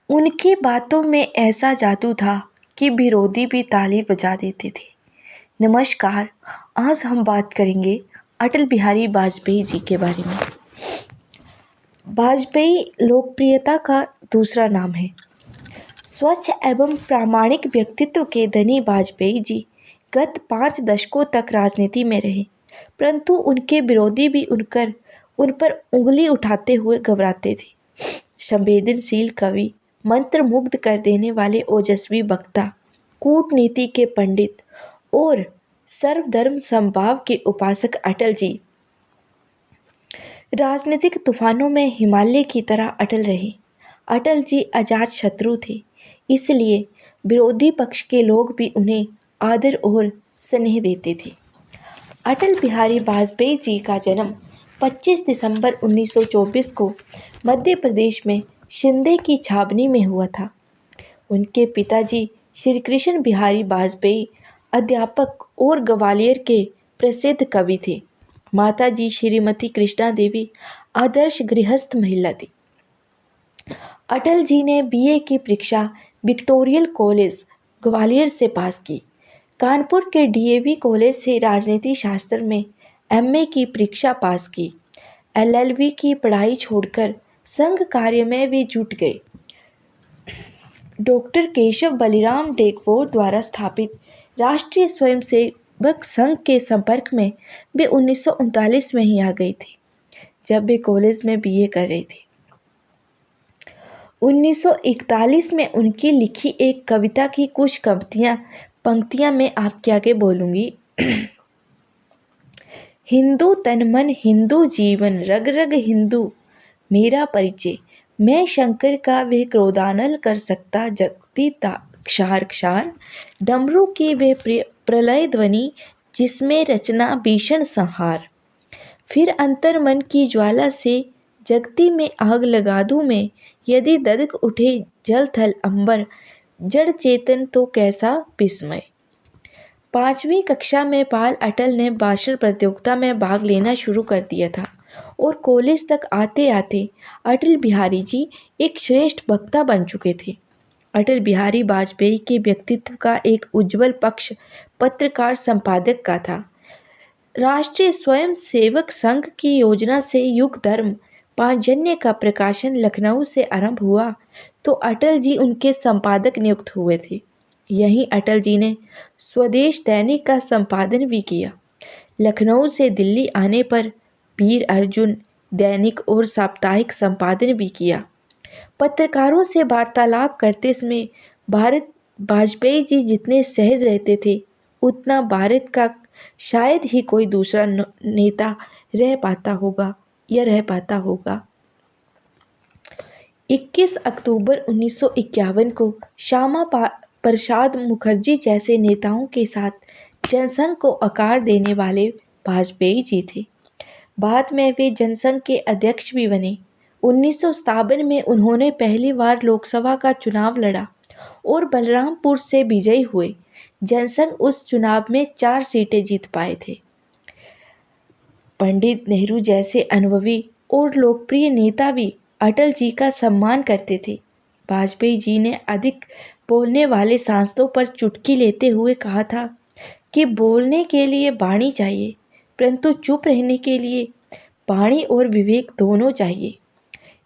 उनकी बातों में ऐसा जादू था कि विरोधी भी ताली बजा देते थे। नमस्कार, आज हम बात करेंगे अटल बिहारी वाजपेयी जी के बारे में। वाजपेयी लोकप्रियता का दूसरा नाम है। स्वच्छ एवं प्रामाणिक व्यक्तित्व के धनी वाजपेयी जी गत 5 दशकों तक राजनीति में रहे, परंतु उनके विरोधी भी उन पर उंगली उठाते हुए घबराते थे। संवेदनशील कवि, मंत्रमुग्ध कर देने वाले ओजस्वी वक्ता, कूटनीति के पंडित और सर्वधर्म समभाव के उपासक अटल जी राजनीतिक तूफानों में हिमालय की तरह अटल रहे। अटल जी अजात शत्रु थे, इसलिए विरोधी पक्ष के लोग भी उन्हें आदर और स्नेह देते थे। अटल बिहारी वाजपेयी जी का जन्म 25 दिसंबर 1924 को मध्य प्रदेश में शिंदे की छावनी में हुआ था। उनके पिताजी श्री कृष्ण बिहारी वाजपेयी अध्यापक और ग्वालियर के प्रसिद्ध कवि थे। माताजी श्रीमती कृष्णा देवी आदर्श गृहस्थ महिला थी। अटल जी ने बीए की परीक्षा विक्टोरियल कॉलेज ग्वालियर से पास की। कानपुर के डीएवी कॉलेज से राजनीति शास्त्र में एमए की परीक्षा पास की। एलएलबी की पढ़ाई छोड़कर संघ कार्य में वे जुट गए। डॉक्टर केशव बलिराम डेगवोर द्वारा स्थापित राष्ट्रीय स्वयंसेवक संघ के संपर्क में वे 1939 में ही आ गए थे, जब वे कॉलेज में बीए कर रहे थे। 1941 में उनकी लिखी एक कविता की कुछ पंक्तियां मैं आपके आगे बोलूंगी। हिंदू तन मन हिंदू जीवन, रग रग हिंदू मेरा परिचय, मैं शंकर का वे क्रोधानल कर सकता जगती क्षार क्षार, डमरू की वे प्रलय ध्वनि जिसमें रचना भीषण संहार, फिर अंतर मन की ज्वाला से जगती में आग लगा दूं मैं, यदि ददक उठे जल थल अंबर, जड़ चेतन तो कैसा विस्मय। 5वीं कक्षा में बाल अटल ने भाषण प्रतियोगिता में भाग लेना शुरू कर दिया था और कॉलेज तक आते आते अटल बिहारी जी एक श्रेष्ठ वक्ता बन चुके थे। अटल बिहारी वाजपेयी के व्यक्तित्व का एक उज्जवल पक्ष पत्रकार संपादक का था। राष्ट्रीय स्वयंसेवक संघ की योजना से युग धर्म पांचजन्य का प्रकाशन लखनऊ से आरंभ हुआ तो अटल जी उनके संपादक नियुक्त हुए थे। यहीं अटल जी ने स्वदेश दैनिक का संपादन भी किया। लखनऊ से दिल्ली आने पर वीर अर्जुन दैनिक और साप्ताहिक संपादन भी किया। पत्रकारों से वार्तालाप करते समय वाजपेयी जी जितने सहज रहते थे, उतना भारत का शायद ही कोई दूसरा नेता रह पाता होगा। 21 अक्टूबर 1951 को श्यामा प्रसाद मुखर्जी जैसे नेताओं के साथ जनसंघ को आकार देने वाले वाजपेयी जी थे। बाद में वे जनसंघ के अध्यक्ष भी बने। 1957 में उन्होंने पहली बार लोकसभा का चुनाव लड़ा और बलरामपुर से विजयी हुए। जनसंघ उस चुनाव में 4 सीटें जीत पाए थे। पंडित नेहरू जैसे अनुभवी और लोकप्रिय नेता भी अटल जी का सम्मान करते थे। वाजपेयी जी ने अधिक बोलने वाले सांसदों पर चुटकी लेते हुए कहा था कि बोलने के लिए वाणी चाहिए, परंतु चुप रहने के लिए वाणी और विवेक दोनों चाहिए।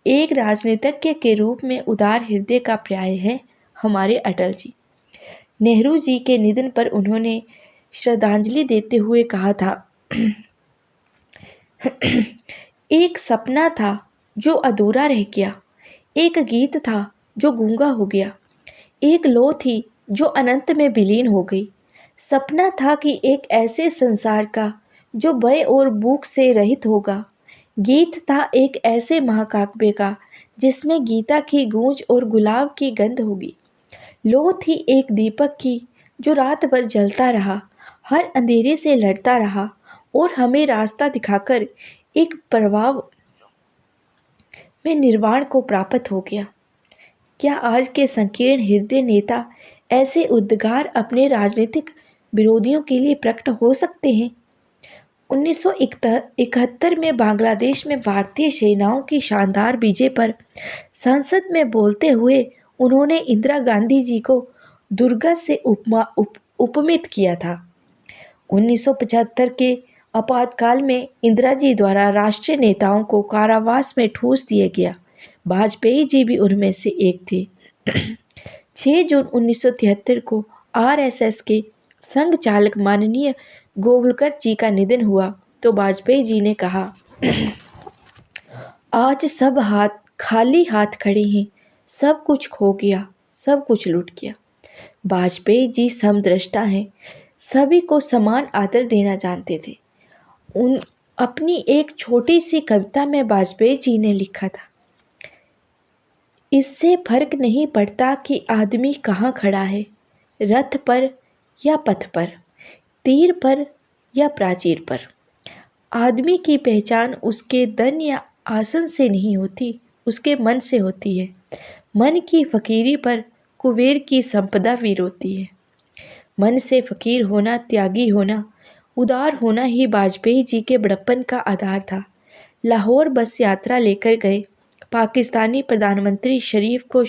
एक राजनीतिज्ञ के रूप में उदार हृदय का पर्याय है हमारे अटल जी। नेहरू जी के निधन पर उन्होंने श्रद्धांजलि देते हुए कहा था, एक सपना था जो अधूरा रह गया, एक गीत था जो गूंगा हो गया, एक लौ थी जो अनंत में विलीन हो गई। सपना था कि एक ऐसे संसार का जो भय और भूख से रहित होगा। गीत था एक ऐसे महाकाव्य का जिसमें गीता की गूंज और गुलाब की गंध होगी। लौ थी एक दीपक की जो रात भर जलता रहा, हर अंधेरे से लड़ता रहा और हमें रास्ता दिखाकर एक प्रभाव में निर्वाण को प्राप्त हो गया। क्या आज के संकीर्ण हृदय नेता ऐसे उद्गार अपने राजनीतिक विरोधियों के लिए प्रकट हो सकते हैं? 1971 में बांग्लादेश में भारतीय सेनाओं की शानदार विजय पर संसद में बोलते हुए उन्होंने इंदिरा गांधी जी को दुर्गा से उपमित किया था। 1975 के आपातकाल में इंदिरा जी द्वारा राष्ट्रीय नेताओं को कारावास में ठूस दिया गया। वाजपेयी जी भी उनमें से एक थे। 6 जून 1973 को आरएसएस के संघ चालक माननीय गोवलकर जी का निधन हुआ तो वाजपेयी जी ने कहा, आज सब खाली हाथ खड़े हैं, सब कुछ खो गया, सब कुछ लूट गया। वाजपेयी जी समदृष्टा हैं, सभी को समान आदर देना जानते थे। अपनी एक छोटी सी कविता में वाजपेयी जी ने लिखा था, इससे फर्क नहीं पड़ता कि आदमी कहाँ खड़ा है, रथ पर या पथ पर, तीर पर या प्राचीर पर। आदमी की पहचान उसके धन या आसन से नहीं होती, उसके मन से होती है। मन की फकीरी पर कुबेर की संपदा वीर होती है। मन से फकीर होना, त्यागी होना, उदार होना ही वाजपेयी जी के बड़प्पन का आधार था। लाहौर बस यात्रा लेकर गए पाकिस्तानी प्रधानमंत्री शरीफ को